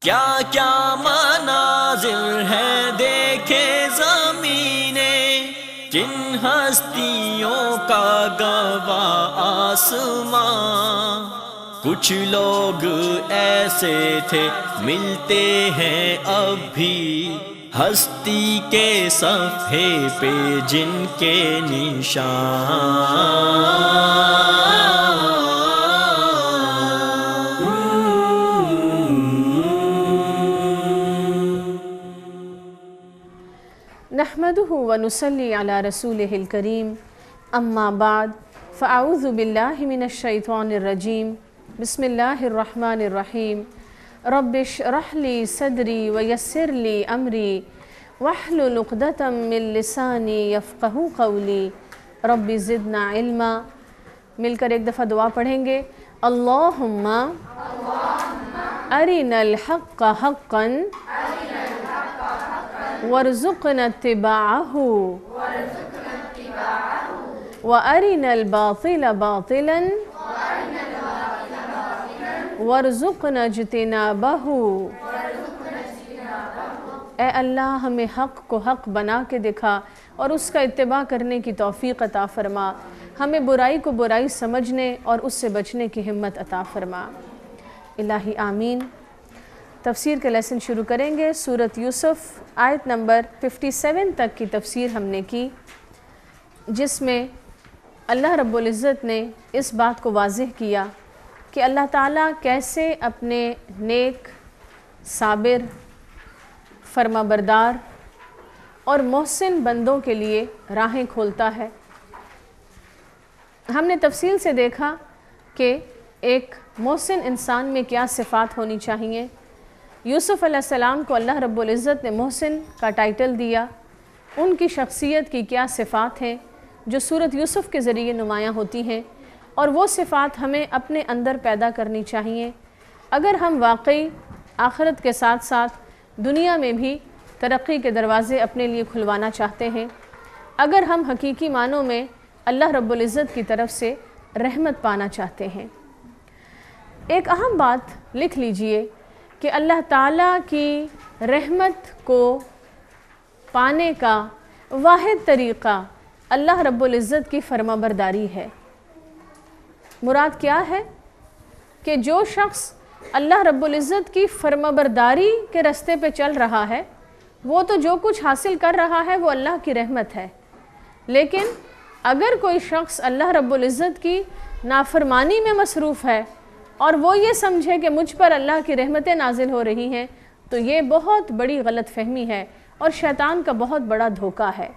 کیا کیا مناظر ہے دیکھے زمینیں، جن ہستیوں کا گواہ آسمان۔ کچھ لوگ ایسے تھے ملتے ہیں اب بھی، ہستی کے صفحے پہ جن کے نشان۔ نحمدہ ونصلی علی رسولہ الکریم، اما بعد فاعوذ باللہ من الشیطان الرجیم، بسم اللہ الرحمن الرحیم۔ رب اشرح لی صدری ویسر لی امری واحلل عقدۃ من لسانی یفقہوا قولی، رب زدنا علما۔ مل کر ایک دفعہ دعا پڑھیں گے۔ اللہم ارنا الحق حقا وارزقنا اتباعہ وارنا الباطل باطلا وارزقنا اجتنابہ۔ اے اللہ، ہمیں حق کو حق بنا کے دکھا اور اس کا اتباع کرنے کی توفیق عطا فرما، ہمیں برائی کو برائی سمجھنے اور اس سے بچنے کی ہمت عطا فرما، الہی آمین۔ تفسیر کے لیسن شروع کریں گے۔ سورۃ یوسف آیت نمبر 57 تک کی تفسیر ہم نے کی، جس میں اللہ رب العزت نے اس بات کو واضح کیا کہ اللہ تعالیٰ کیسے اپنے نیک، صابر، فرما بردار اور محسن بندوں کے لیے راہیں کھولتا ہے۔ ہم نے تفصیل سے دیکھا کہ ایک محسن انسان میں کیا صفات ہونی چاہیے۔ یوسف علیہ السلام کو اللہ رب العزت نے محسن کا ٹائٹل دیا۔ ان کی شخصیت کی کیا صفات ہیں جو سورۃ یوسف کے ذریعے نمایاں ہوتی ہیں، اور وہ صفات ہمیں اپنے اندر پیدا کرنی چاہیے اگر ہم واقعی آخرت کے ساتھ ساتھ دنیا میں بھی ترقی کے دروازے اپنے لیے کھلوانا چاہتے ہیں، اگر ہم حقیقی معنوں میں اللہ رب العزت کی طرف سے رحمت پانا چاہتے ہیں۔ ایک اہم بات لکھ لیجئے کہ اللہ تعالیٰ کی رحمت کو پانے کا واحد طریقہ اللہ رب العزت کی فرما برداری ہے۔ مراد کیا ہے کہ جو شخص اللہ رب العزت کی فرما برداری کے رستے پہ چل رہا ہے، وہ تو جو کچھ حاصل کر رہا ہے وہ اللہ کی رحمت ہے، لیکن اگر کوئی شخص اللہ رب العزت کی نافرمانی میں مصروف ہے اور وہ یہ سمجھے کہ مجھ پر اللہ کی رحمتیں نازل ہو رہی ہیں، تو یہ بہت بڑی غلط فہمی ہے اور شیطان کا بہت بڑا دھوکہ ہے۔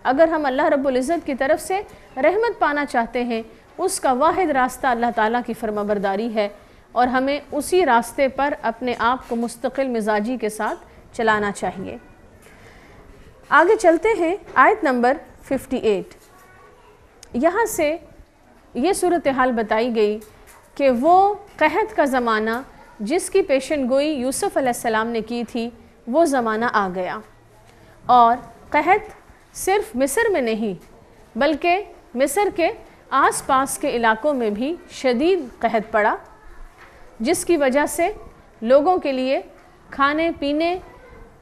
اگر ہم اللہ رب العزت کی طرف سے رحمت پانا چاہتے ہیں، اس کا واحد راستہ اللہ تعالیٰ کی فرما برداری ہے، اور ہمیں اسی راستے پر اپنے آپ کو مستقل مزاجی کے ساتھ چلانا چاہیے۔ آگے چلتے ہیں آیت نمبر 58۔ یہاں سے یہ صورتحال بتائی گئی کہ وہ قحط کا زمانہ جس کی پیشن گوئی یوسف علیہ السلام نے کی تھی، وہ زمانہ آ گیا، اور قحط صرف مصر میں نہیں بلکہ مصر کے آس پاس کے علاقوں میں بھی شدید قحط پڑا، جس کی وجہ سے لوگوں کے لیے کھانے پینے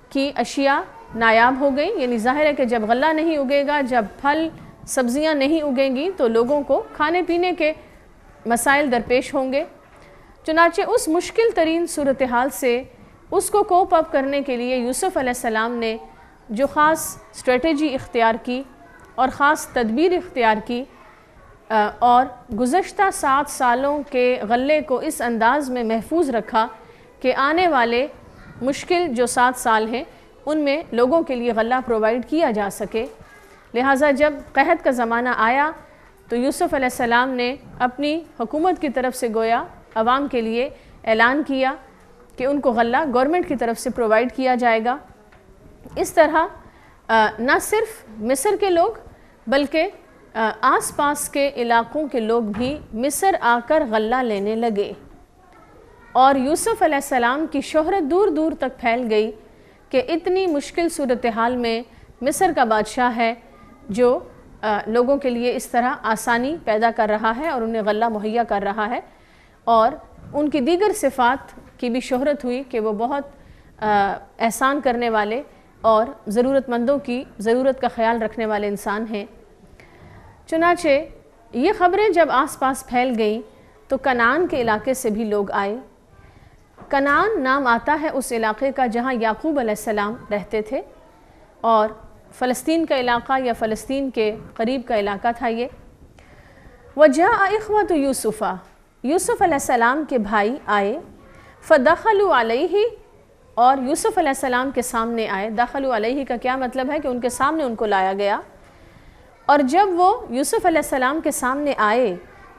کی اشیاء نایاب ہو گئی۔ یعنی ظاہر ہے کہ جب غلہ نہیں اگے گا، جب پھل سبزیاں نہیں اگیں گی، تو لوگوں کو کھانے پینے کے مسائل درپیش ہوں گے۔ چنانچہ اس مشکل ترین صورتحال سے اس کو کوپ اپ کرنے کے لیے یوسف علیہ السلام نے جو خاص اسٹریٹجی اختیار کی اور خاص تدبیر اختیار کی، اور گزشتہ 7 سالوں کے غلے کو اس انداز میں محفوظ رکھا کہ آنے والے مشکل جو 7 سال ہیں ان میں لوگوں کے لیے غلہ پرووائڈ کیا جا سکے۔ لہٰذا جب قحط کا زمانہ آیا تو یوسف علیہ السلام نے اپنی حکومت کی طرف سے گویا عوام کے لیے اعلان کیا کہ ان کو غلہ گورنمنٹ کی طرف سے پرووائڈ کیا جائے گا۔ اس طرح نہ صرف مصر کے لوگ بلکہ آس پاس کے علاقوں کے لوگ بھی مصر آ کر غلہ لینے لگے، اور یوسف علیہ السلام کی شہرت دور دور تک پھیل گئی کہ اتنی مشکل صورتحال میں مصر کا بادشاہ ہے جو لوگوں کے لیے اس طرح آسانی پیدا کر رہا ہے اور انہیں غلہ مہیا کر رہا ہے، اور ان کی دیگر صفات کی بھی شہرت ہوئی کہ وہ بہت احسان کرنے والے اور ضرورت مندوں کی ضرورت کا خیال رکھنے والے انسان ہیں۔ چنانچہ یہ خبریں جب آس پاس پھیل گئیں تو کنعان کے علاقے سے بھی لوگ آئے۔ کنعان نام آتا ہے اس علاقے کا جہاں یعقوب علیہ السلام رہتے تھے، اور فلسطین کا علاقہ یا فلسطین کے قریب کا علاقہ تھا یہ۔ وَجَاءَ إِخْوَةُ يُوسُفَ، یوسف علیہ السلام کے بھائی آئے، فَدَخَلُوا عَلَيْهِ، اور یوسف علیہ السلام کے سامنے آئے۔ دخلوا علیہ کا کیا مطلب ہے کہ ان کے سامنے ان کو لایا گیا، اور جب وہ یوسف علیہ السلام کے سامنے آئے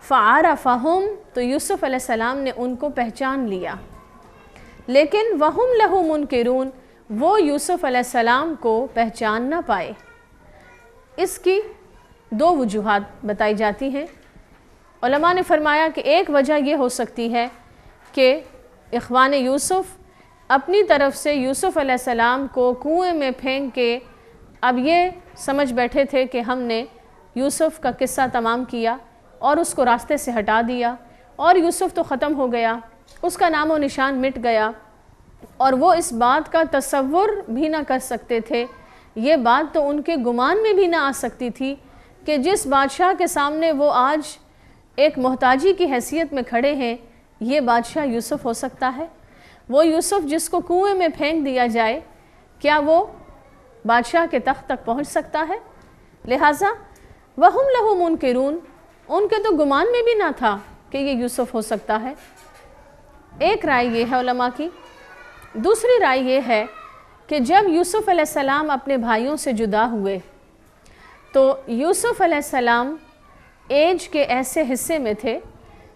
فَعَرَفَهُمْ، تو یوسف علیہ السلام نے ان کو پہچان لیا، لیکن وَهُمْ لَهُ مُنْكِرُونَ، وہ یوسف علیہ السلام کو پہچان نہ پائے۔ اس کی دو وجوہات بتائی جاتی ہیں۔ علماء نے فرمایا کہ ایک وجہ یہ ہو سکتی ہے کہ اخوان یوسف اپنی طرف سے یوسف علیہ السلام کو کنویں میں پھینک کے اب یہ سمجھ بیٹھے تھے کہ ہم نے یوسف کا قصہ تمام کیا اور اس کو راستے سے ہٹا دیا، اور یوسف تو ختم ہو گیا، اس کا نام و نشان مٹ گیا، اور وہ اس بات کا تصور بھی نہ کر سکتے تھے، یہ بات تو ان کے گمان میں بھی نہ آ سکتی تھی کہ جس بادشاہ کے سامنے وہ آج ایک محتاجی کی حیثیت میں کھڑے ہیں، یہ بادشاہ یوسف ہو سکتا ہے۔ وہ یوسف جس کو کنویں میں پھینک دیا جائے، کیا وہ بادشاہ کے تخت تک پہنچ سکتا ہے؟ لہٰذا وَهُمْ لَهُ مُنْكِرُونَ، ان کے تو گمان میں بھی نہ تھا کہ یہ یوسف ہو سکتا ہے۔ ایک رائے یہ ہے علماء کی۔ دوسری رائے یہ ہے کہ جب یوسف علیہ السلام اپنے بھائیوں سے جدا ہوئے تو یوسف علیہ السلام ایج کے ایسے حصے میں تھے،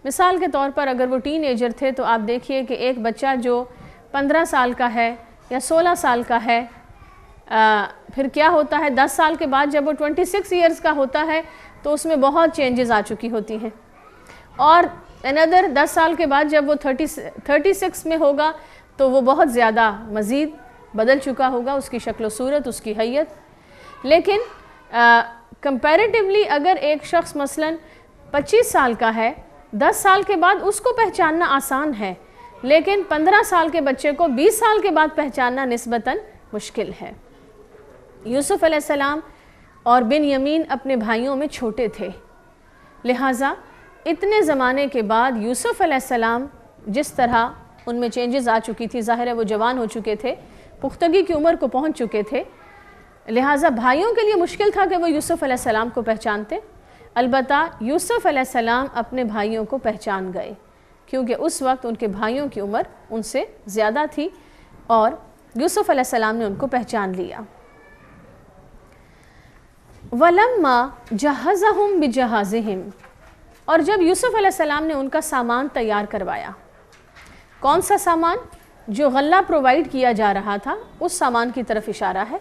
مثال کے طور پر اگر وہ ٹین ایجر تھے تو آپ دیکھیے کہ ایک بچہ جو 15 سال کا ہے یا 16 سال کا ہے، پھر کیا ہوتا ہے 10 سال کے بعد جب وہ 26 ایئرز کا ہوتا ہے تو اس میں بہت چینجز آ چکی ہوتی ہیں، اور another 10 سال کے بعد جب وہ 36 میں ہوگا تو وہ بہت زیادہ مزید بدل چکا ہوگا، اس کی شکل و صورت، اس کی حیت۔ لیکن کمپیریٹیولی اگر ایک شخص مثلاً 25 سال کا ہے، 10 سال کے بعد اس کو پہچاننا آسان ہے، لیکن 15 سال کے بچے کو 20 سال کے بعد پہچاننا نسبتاً مشکل ہے۔ یوسف علیہ السلام اور بنیامین اپنے بھائیوں میں چھوٹے تھے، لہٰذا اتنے زمانے کے بعد یوسف علیہ السلام جس طرح ان میں چینجز آ چکی تھی، ظاہر ہے وہ جوان ہو چکے تھے، پختگی کی عمر کو پہنچ چکے تھے، لہٰذا بھائیوں کے لیے مشکل تھا کہ وہ یوسف علیہ السلام کو پہچانتے۔ البتہ یوسف علیہ السلام اپنے بھائیوں کو پہچان گئے، کیونکہ اس وقت ان کے بھائیوں کی عمر ان سے زیادہ تھی، اور یوسف علیہ السلام نے ان کو پہچان لیا۔ وَلَمَّا جَهَّزَهُمْ بِجَهَازِهِمْ، اور جب یوسف علیہ السلام نے ان کا سامان تیار کروایا، کون سا سامان؟ جو غلہ پرووائیڈ کیا جا رہا تھا، اس سامان کی طرف اشارہ ہے۔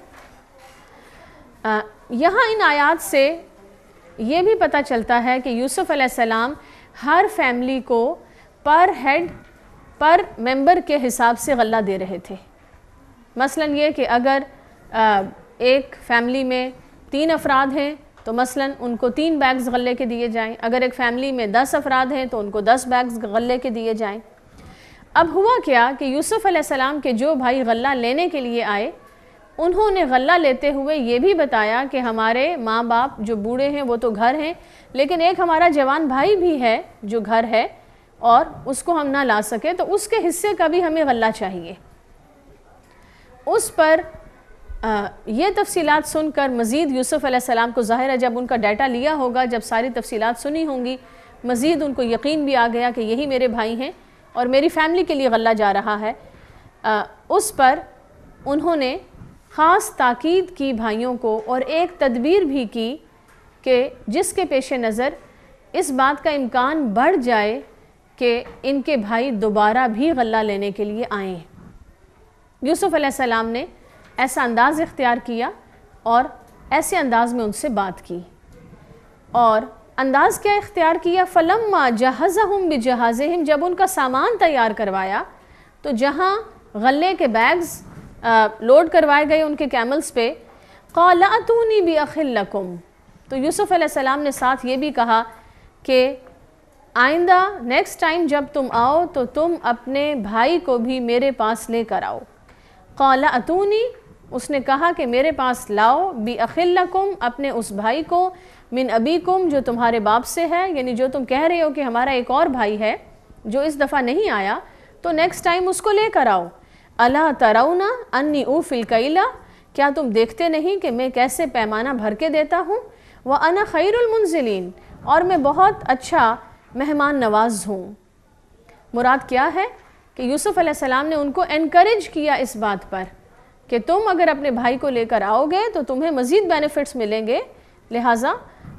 یہاں ان آیات سے یہ بھی پتہ چلتا ہے کہ یوسف علیہ السلام ہر فیملی کو پر ہیڈ پر ممبر کے حساب سے غلہ دے رہے تھے۔ مثلاً یہ کہ اگر ایک فیملی میں 3 افراد ہیں تو مثلاً ان کو 3 بیگز غلے کے دیے جائیں، اگر ایک فیملی میں 10 افراد ہیں تو ان کو 10 بیگز غلے کے دیے جائیں۔ اب ہوا کیا کہ یوسف علیہ السلام کے جو بھائی غلہ لینے کے لیے آئے، انہوں نے غلہ لیتے ہوئے یہ بھی بتایا کہ ہمارے ماں باپ جو بوڑھے ہیں وہ تو گھر ہیں، لیکن ایک ہمارا جوان بھائی بھی ہے جو گھر ہے اور اس کو ہم نہ لا سکے، تو اس کے حصے کا بھی ہمیں غلہ چاہیے۔ اس پر یہ تفصیلات سن کر مزید یوسف علیہ السلام کو ظاہر ہے جب ان کا ڈیٹا لیا ہوگا، جب ساری تفصیلات سنی ہوں گی، مزید ان کو یقین بھی آ گیا کہ یہی میرے بھائی ہیں اور میری فیملی کے لیے غلہ جا رہا ہے۔ اس پر انہوں نے خاص تاکید کی بھائیوں کو، اور ایک تدبیر بھی کی کہ جس کے پیش نظر اس بات کا امکان بڑھ جائے کہ ان کے بھائی دوبارہ بھی غلہ لینے کے لیے آئیں۔ یوسف علیہ السلام نے ایسا انداز اختیار کیا اور ایسے انداز میں ان سے بات کی، اور انداز کیا اختیار کیا؟ فَلَمَّا جَهَّزَهُمْ بِجَهَازِهِمْ، جب ان کا سامان تیار کروایا تو جہاں غلے کے بیگز لوڈ کروائے گئے ان کے کیملز پہ، قَالَ أَتُونِي بِأَخٍ لَكُمْ، تو یوسف علیہ السلام نے ساتھ یہ بھی کہا کہ آئندہ نیکسٹ ٹائم جب تم آؤ تو تم اپنے بھائی کو بھی میرے پاس لے کر آؤ. قال اتونی، اس نے کہا کہ میرے پاس لاؤ، بِأَخٍ لَكُمْ، اپنے اس بھائی کو، من ابیکم، جو تمہارے باپ سے ہے، یعنی جو تم کہہ رہے ہو کہ ہمارا ایک اور بھائی ہے جو اس دفعہ نہیں آیا، تو نیکسٹ ٹائم اس کو لے کر آؤ. الا ترون انی اوفی الکیل، کیا تم دیکھتے نہیں کہ میں کیسے پیمانہ بھر کے دیتا ہوں. وانا خیر المنزلین، اور میں بہت اچھا مہمان نواز ہوں. مراد کیا ہے کہ یوسف علیہ السلام نے ان کو انکریج کیا اس بات پر کہ تم اگر اپنے بھائی کو لے کر آؤ گے تو تمہیں مزید بینیفٹس ملیں گے. لہٰذا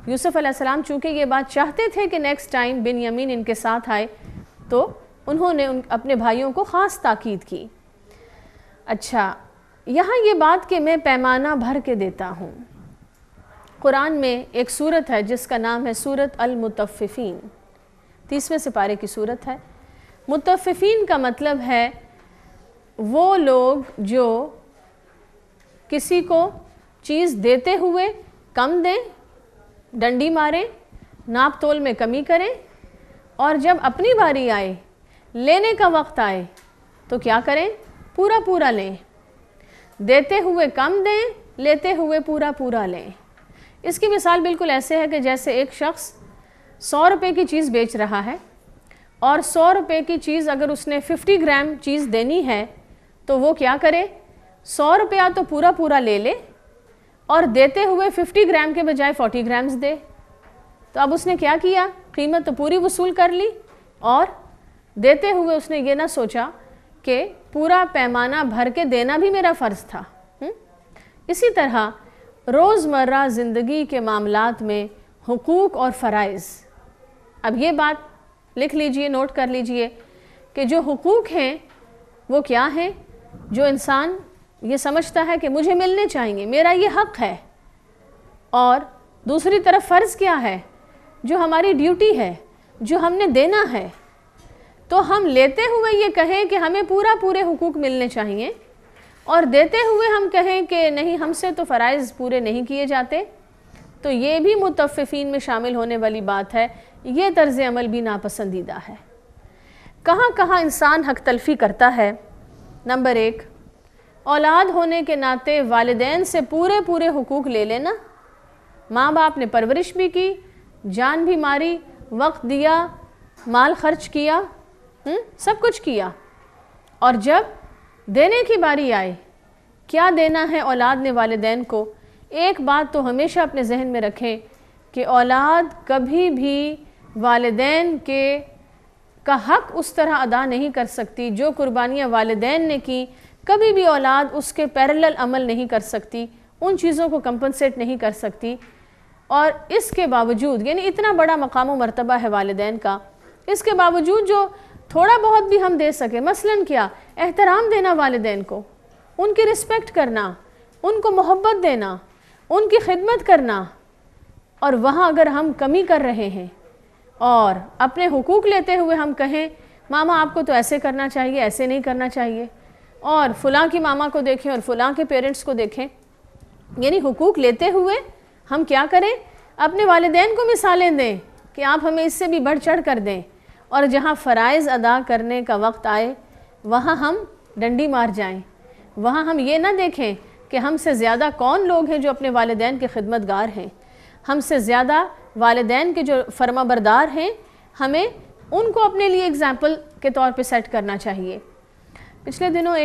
یوسف علیہ السلام چونکہ یہ بات چاہتے تھے کہ نیکسٹ ٹائم بنیامین ان کے ساتھ آئے، تو انہوں نے اپنے بھائیوں کو خاص تاکید کی. اچھا، یہاں یہ بات کہ میں پیمانہ بھر کے دیتا ہوں، قرآن میں ایک سورت ہے جس کا نام ہے سورت المطففین، 30ویں سپارے کی سورت ہے. مطففین کا مطلب ہے وہ لوگ جو کسی کو چیز دیتے ہوئے کم دیں، ڈنڈی ماریں، ناپ تول میں کمی کریں، اور جب اپنی باری آئے، لینے کا وقت آئے تو کیا کریں؟ پورا پورا لیں. دیتے ہوئے کم دیں، لیتے ہوئے پورا پورا لیں. اس کی مثال بالکل ایسے ہے کہ جیسے ایک شخص 100 روپے کی چیز بیچ رہا ہے، اور 100 روپے کی چیز اگر اس نے 50 گرام چیز دینی ہے تو وہ کیا کرے؟ 100 روپیہ تو پورا پورا لے لے، اور دیتے ہوئے 50 گرام کے بجائے 40 گرامز دے. تو اب اس نے کیا کیا؟ قیمت تو پوری وصول کر لی، اور دیتے ہوئے اس نے یہ نہ سوچا کہ پورا پیمانہ بھر کے دینا بھی میرا فرض تھا. اسی طرح روزمرہ زندگی کے معاملات میں حقوق اور فرائض. اب یہ بات لکھ لیجئے، نوٹ کر لیجئے کہ جو حقوق ہیں وہ کیا ہیں؟ جو انسان یہ سمجھتا ہے کہ مجھے ملنے چاہیے، میرا یہ حق ہے. اور دوسری طرف فرض کیا ہے؟ جو ہماری ڈیوٹی ہے، جو ہم نے دینا ہے. تو ہم لیتے ہوئے یہ کہیں کہ ہمیں پورے حقوق ملنے چاہیے، اور دیتے ہوئے ہم کہیں کہ نہیں، ہم سے تو فرائض پورے نہیں کیے جاتے، تو یہ بھی متففین میں شامل ہونے والی بات ہے. یہ طرز عمل بھی ناپسندیدہ ہے. کہاں کہاں انسان حق تلفی کرتا ہے؟ نمبر 1، اولاد ہونے کے ناطے والدین سے پورے حقوق لے لینا. ماں باپ نے پرورش بھی کی، جان بھی ماری، وقت دیا، مال خرچ کیا، سب کچھ کیا، اور جب دینے کی باری آئے، کیا دینا ہے اولاد نے والدین کو؟ ایک بات تو ہمیشہ اپنے ذہن میں رکھیں کہ اولاد کبھی بھی والدین کا حق اس طرح ادا نہیں کر سکتی. جو قربانیاں والدین نے کی، کبھی بھی اولاد اس کے پیرلل عمل نہیں کر سکتی، ان چیزوں کو کمپنسیٹ نہیں کر سکتی. اور اس کے باوجود، یعنی اتنا بڑا مقام و مرتبہ ہے والدین کا، اس کے باوجود جو تھوڑا بہت بھی ہم دے سکے، مثلاً کیا؟ احترام دینا والدین کو، ان کی رسپیکٹ کرنا، ان کو محبت دینا، ان کی خدمت کرنا. اور وہاں اگر ہم کمی کر رہے ہیں اور اپنے حقوق لیتے ہوئے ہم کہیں ماما آپ کو تو ایسے کرنا چاہیے، ایسے نہیں کرنا چاہیے، اور فلاں کی ماما کو دیکھیں اور فلاں کے پیرنٹس کو دیکھیں، یعنی حقوق لیتے ہوئے ہم کیا کریں؟ اپنے والدین کو مثالیں دیں کہ آپ ہمیں اس سے بھی بڑھ چڑھ کر دیں، اور جہاں فرائض ادا کرنے کا وقت آئے وہاں ہم ڈنڈی مار جائیں. وہاں ہم یہ نہ دیکھیں کہ ہم سے زیادہ کون لوگ ہیں جو اپنے والدین کے خدمت گار ہیں، ہم سے زیادہ والدین کے جو فرما بردار ہیں، ہمیں ان کو اپنے لیے اگزامپل کے طور پہ سیٹ کرنا چاہیے. پچھلے دنوں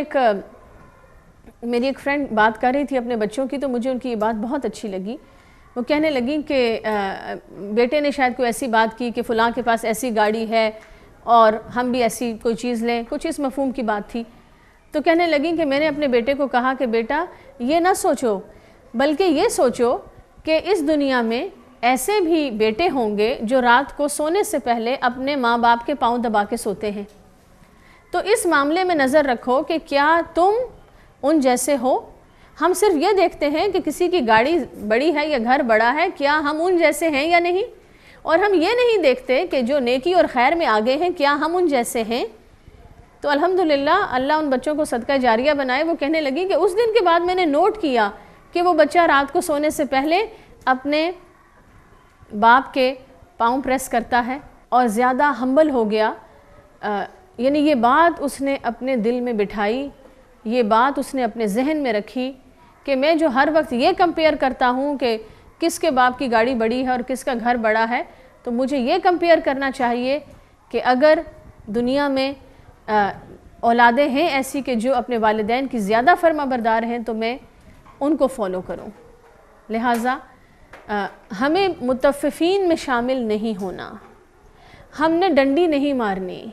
میری ایک فرینڈ بات کر رہی تھی اپنے بچوں کی، تو مجھے ان کی یہ بات بہت اچھی لگی. وہ کہنے لگیں کہ بیٹے نے شاید کوئی ایسی بات کی کہ فلاں کے پاس ایسی گاڑی ہے اور ہم بھی ایسی کوئی چیز لیں، کچھ اس مفہوم کی بات تھی. تو کہنے لگیں کہ میں نے اپنے بیٹے کو کہا کہ بیٹا یہ نہ سوچو، بلکہ یہ سوچو کہ اس دنیا میں ایسے بھی بیٹے ہوں گے جو رات کو سونے سے پہلے اپنے ماں باپ کے پاؤں دبا کے سوتے ہیں. تو اس معاملے میں نظر رکھو کہ کیا تم ان جیسے ہو. ہم صرف یہ دیکھتے ہیں کہ کسی کی گاڑی بڑی ہے یا گھر بڑا ہے، کیا ہم ان جیسے ہیں یا نہیں، اور ہم یہ نہیں دیکھتے کہ جو نیکی اور خیر میں آگے ہیں کیا ہم ان جیسے ہیں. تو الحمدللہ اللہ ان بچوں کو صدقہ جاریہ بنائے. وہ کہنے لگی کہ اس دن کے بعد میں نے نوٹ کیا کہ وہ بچہ رات کو سونے سے پہلے اپنے باپ کے پاؤں پریس کرتا ہے، اور زیادہ ہمبل ہو گیا، یعنی یہ بات اس نے اپنے دل میں بٹھائی، یہ بات اس نے اپنے ذہن میں رکھی کہ میں جو ہر وقت یہ کمپیئر کرتا ہوں کہ کس کے باپ کی گاڑی بڑی ہے اور کس کا گھر بڑا ہے، تو مجھے یہ کمپیئر کرنا چاہیے کہ اگر دنیا میں اولادیں ہیں ایسی کہ جو اپنے والدین کی زیادہ فرما بردار ہیں تو میں ان کو فالو کروں۔ لہٰذا ہمیں متففین میں شامل نہیں ہونا، ہم نے ڈنڈی نہیں مارنی،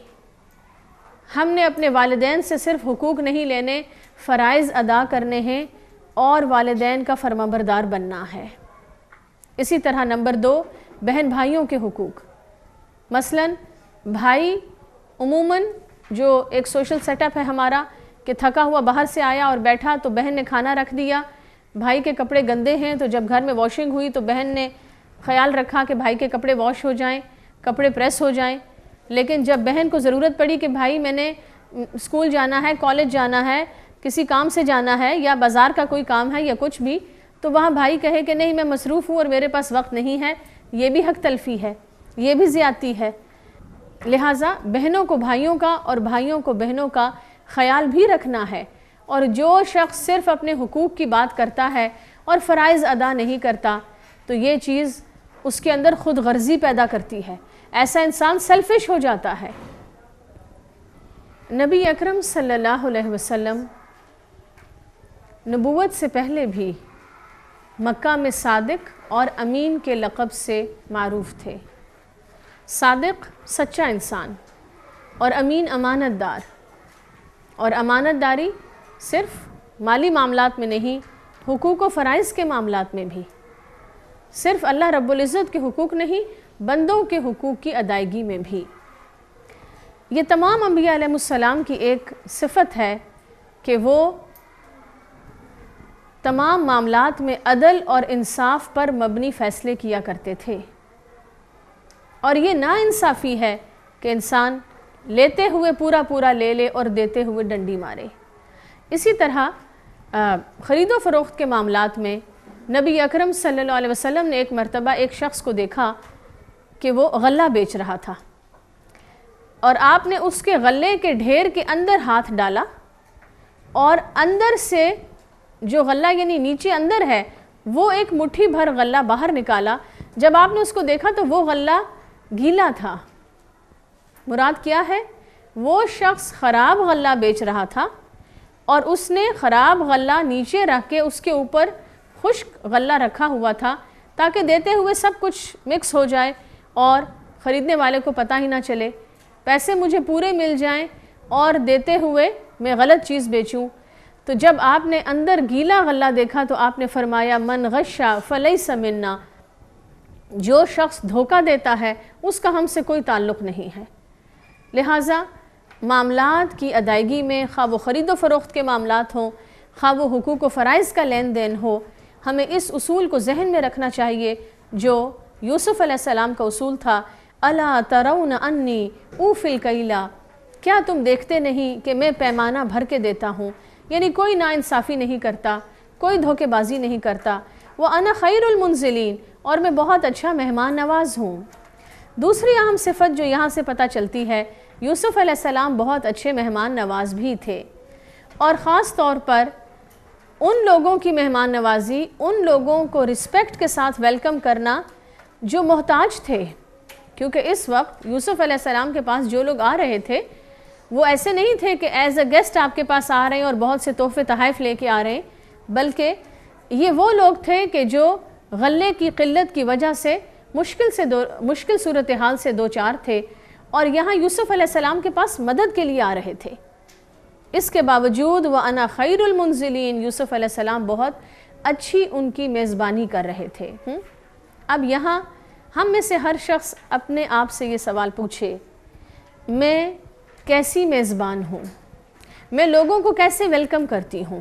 ہم نے اپنے والدین سے صرف حقوق نہیں لینے، فرائض ادا کرنے ہیں اور والدین کا فرما بردار بننا ہے۔ اسی طرح نمبر 2، بہن بھائیوں کے حقوق۔ مثلا بھائی عموماً جو ایک سوشل سیٹ اپ ہے ہمارا کہ تھکا ہوا باہر سے آیا اور بیٹھا تو بہن نے کھانا رکھ دیا، بھائی کے کپڑے گندے ہیں تو جب گھر میں واشنگ ہوئی تو بہن نے خیال رکھا کہ بھائی کے کپڑے واش ہو جائیں، کپڑے پریس ہو جائیں۔ لیکن جب بہن کو ضرورت پڑی کہ بھائی میں نے اسکول جانا ہے، کالج جانا ہے، کسی کام سے جانا ہے یا بازار کا کوئی کام ہے یا کچھ بھی، تو وہاں بھائی کہے کہ نہیں میں مصروف ہوں اور میرے پاس وقت نہیں ہے، یہ بھی حق تلفی ہے، یہ بھی زیادتی ہے۔ لہٰذا بہنوں کو بھائیوں کا اور بھائیوں کو بہنوں کا خیال بھی رکھنا ہے، اور جو شخص صرف اپنے حقوق کی بات کرتا ہے اور فرائض ادا نہیں کرتا تو یہ چیز اس کے اندر خود غرضی پیدا کرتی ہے، ایسا انسان سیلفش ہو جاتا ہے۔ نبی اکرم صلی اللہ علیہ وسلم نبوت سے پہلے بھی مکہ میں صادق اور امین کے لقب سے معروف تھے۔ صادق سچا انسان اور امین امانت دار، اور امانت داری صرف مالی معاملات میں نہیں، حقوق و فرائض کے معاملات میں بھی، صرف اللہ رب العزت کے حقوق نہیں، بندوں کے حقوق کی ادائیگی میں بھی۔ یہ تمام انبیاء علیہ السلام کی ایک صفت ہے کہ وہ تمام معاملات میں عدل اور انصاف پر مبنی فیصلے کیا کرتے تھے، اور یہ ناانصافی ہے کہ انسان لیتے ہوئے پورا لے لے اور دیتے ہوئے ڈنڈی مارے۔ اسی طرح خرید و فروخت کے معاملات میں نبی اکرم صلی اللہ علیہ وسلم نے ایک مرتبہ ایک شخص کو دیکھا کہ وہ غلہ بیچ رہا تھا، اور آپ نے اس کے غلے کے ڈھیر کے اندر ہاتھ ڈالا اور اندر سے جو غلہ یعنی نیچے اندر ہے وہ ایک مٹھی بھر غلہ باہر نکالا۔ جب آپ نے اس کو دیکھا تو وہ غلہ گیلا تھا۔ مراد کیا ہے؟ وہ شخص خراب غلہ بیچ رہا تھا اور اس نے خراب غلہ نیچے رکھ کے اس کے اوپر خشک غلہ رکھا ہوا تھا تاکہ دیتے ہوئے سب کچھ مکس ہو جائے اور خریدنے والے کو پتہ ہی نہ چلے، پیسے مجھے پورے مل جائیں اور دیتے ہوئے میں غلط چیز بیچوں۔ تو جب آپ نے اندر گیلا غلہ دیکھا تو آپ نے فرمایا من غشا فلیس منا، جو شخص دھوکہ دیتا ہے اس کا ہم سے کوئی تعلق نہیں ہے۔ لہٰذا معاملات کی ادائیگی میں، خواہ وہ خرید و فروخت کے معاملات ہوں، خواہ وہ حقوق و فرائض کا لین دین ہو، ہمیں اس اصول کو ذہن میں رکھنا چاہیے جو یوسف علیہ السلام کا اصول تھا، الا ترون انی اوفی الکیل، کیا تم دیکھتے نہیں کہ میں پیمانہ بھر کے دیتا ہوں، یعنی کوئی ناانصافی نہیں کرتا، کوئی دھوکے بازی نہیں کرتا، وَأَنَا خَيْرُ الْمُنزِلِينَ، اور میں بہت اچھا مہمان نواز ہوں۔ دوسری اہم صفت جو یہاں سے پتہ چلتی ہے، یوسف علیہ السلام بہت اچھے مہمان نواز بھی تھے، اور خاص طور پر ان لوگوں کی مہمان نوازی، ان لوگوں کو رسپیکٹ کے ساتھ ویلکم کرنا جو محتاج تھے، کیونکہ اس وقت یوسف علیہ السلام کے پاس جو لوگ آ رہے تھے وہ ایسے نہیں تھے کہ ایز اے گیسٹ آپ کے پاس آ رہے ہیں اور بہت سے تحفے تحائف لے کے آ رہے ہیں، بلکہ یہ وہ لوگ تھے کہ جو غلے کی قلت کی وجہ سے مشکل صورتحال سے دوچار تھے، اور یہاں یوسف علیہ السلام کے پاس مدد کے لیے آ رہے تھے۔ اس کے باوجود وَأَنَا خَيْرُ الْمُنزِلِينَ، یوسف علیہ السلام بہت اچھی ان کی میزبانی کر رہے تھے۔ اب یہاں ہم میں سے ہر شخص اپنے آپ سے یہ سوال پوچھے، میں کیسی میزبان ہوں؟ میں لوگوں کو کیسے ویلکم کرتی ہوں؟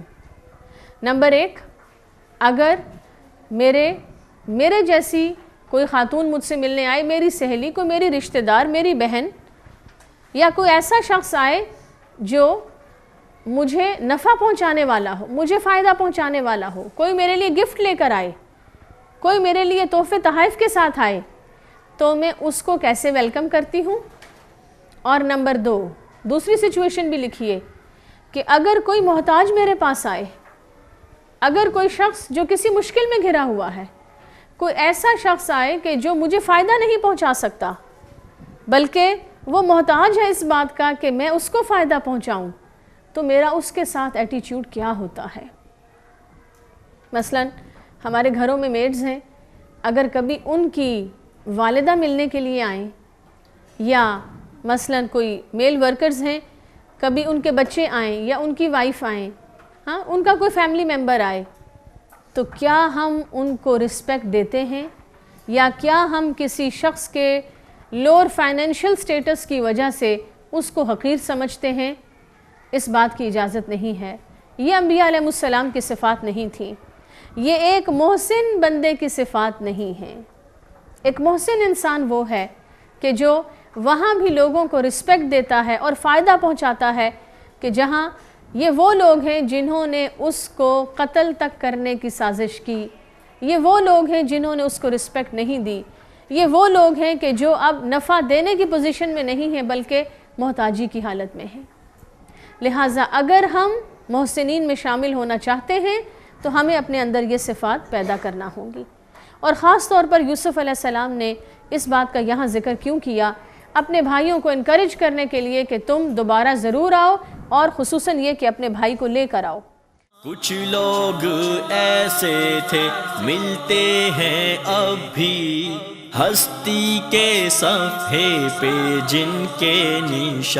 نمبر 1، اگر میرے جیسی کوئی خاتون مجھ سے ملنے آئے، میری سہیلی، کوئی میری رشتہ دار، میری بہن، یا کوئی ایسا شخص آئے جو مجھے نفع پہنچانے والا ہو، مجھے فائدہ پہنچانے والا ہو، کوئی میرے لیے گفٹ لے کر آئے، کوئی میرے لیے تحفے تحائف کے ساتھ آئے، تو میں اس کو کیسے ویلکم کرتی ہوں. اور نمبر 2 دوسری سچویشن بھی لکھیے کہ اگر کوئی محتاج میرے پاس آئے، اگر کوئی شخص جو کسی مشکل میں گھرا ہوا ہے، کوئی ایسا شخص آئے کہ جو مجھے فائدہ نہیں پہنچا سکتا بلکہ وہ محتاج ہے اس بات کا کہ میں اس کو فائدہ پہنچاؤں، تو میرا اس کے ساتھ ایٹیچیوڈ کیا ہوتا ہے. مثلا ہمارے گھروں میں میڈز ہیں، اگر کبھی ان کی والدہ ملنے کے لیے آئیں، یا مثلا کوئی میل ورکرز ہیں، کبھی ان کے بچے آئیں یا ان کی وائف آئیں، ان کا کوئی فیملی ممبر آئے، تو کیا ہم ان کو رسپیکٹ دیتے ہیں، یا کیا ہم کسی شخص کے لوور فائنینشیل سٹیٹس کی وجہ سے اس کو حقیر سمجھتے ہیں؟ اس بات کی اجازت نہیں ہے. یہ انبیاء علیہ السلام کی صفات نہیں تھیں. یہ ایک محسن بندے کی صفات نہیں ہیں. ایک محسن انسان وہ ہے کہ جو وہاں بھی لوگوں کو رسپیکٹ دیتا ہے اور فائدہ پہنچاتا ہے کہ جہاں یہ وہ لوگ ہیں جنہوں نے اس کو قتل تک کرنے کی سازش کی، یہ وہ لوگ ہیں جنہوں نے اس کو رسپیکٹ نہیں دی، یہ وہ لوگ ہیں کہ جو اب نفع دینے کی پوزیشن میں نہیں ہیں بلکہ محتاجی کی حالت میں ہیں. لہٰذا اگر ہم محسنین میں شامل ہونا چاہتے ہیں تو ہمیں اپنے اندر یہ صفات پیدا کرنا ہوں گی. اور خاص طور پر یوسف علیہ السلام نے اس بات کا یہاں ذکر کیوں کیا؟ اپنے بھائیوں کو انکریج کرنے کے لیے کہ تم دوبارہ ضرور آؤ، اور خصوصاً یہ کہ اپنے بھائی کو لے کر آؤ. کچھ لوگ ایسے تھے ملتے ہیں اب بھی، ہستی کے صفحے پہ جن کے نشان